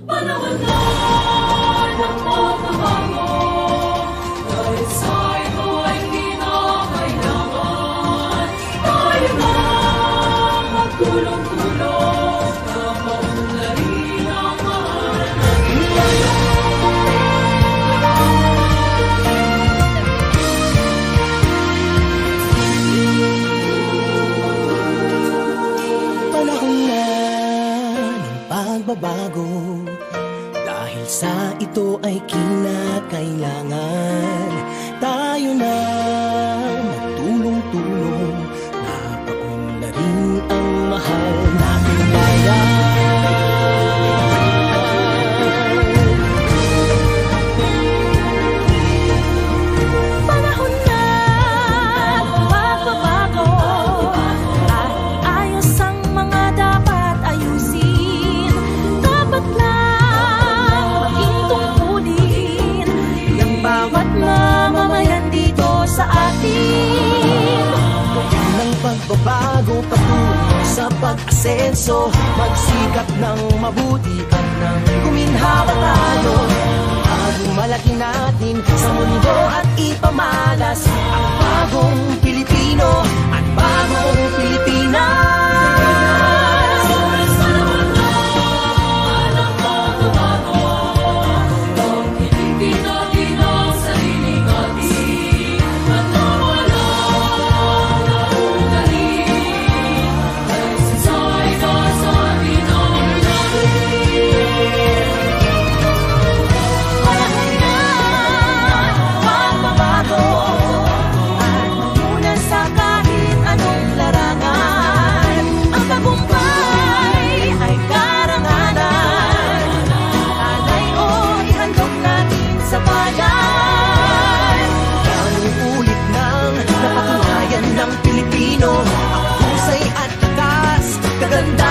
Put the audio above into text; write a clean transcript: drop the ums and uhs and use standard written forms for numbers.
Panahon na ng pagbabago, dahil sa ito ay kinakailangan. Tayo na magtulong-tulong na maunlarin ang mahal natin ngayon. Panahon na ng pagbabago, dahil sa ito ay kinakailangan. Tayo na magtulong-tulong na paunlarin ang mahal nating bayan. Panahon na magbabago, at ayos ang mga dapat ayusin. Dapat lang maging tungkulin ng bawat mamamayan dito sa atin. Ng pagbabago patungo sa pag-asenso, magsikap ng mabuti at nang guminhawa tayo. Malaki natin sa mundo at ipamalas ang bagong Pilipino at bagong Pilipinas. Panahon na ng pagbabago, nang hinigpit natin ang sarili natin at nawalan na ularin, dahil sa ikasabi namin natin. Panahon na magbabago, at muna sa kahit anong larangan. Ang tagumpay ay karangalan. Alay o ihandog natin sa bayan. Ganong ulit nang napatunayan ng Pilipino ang husay at takas, kaganda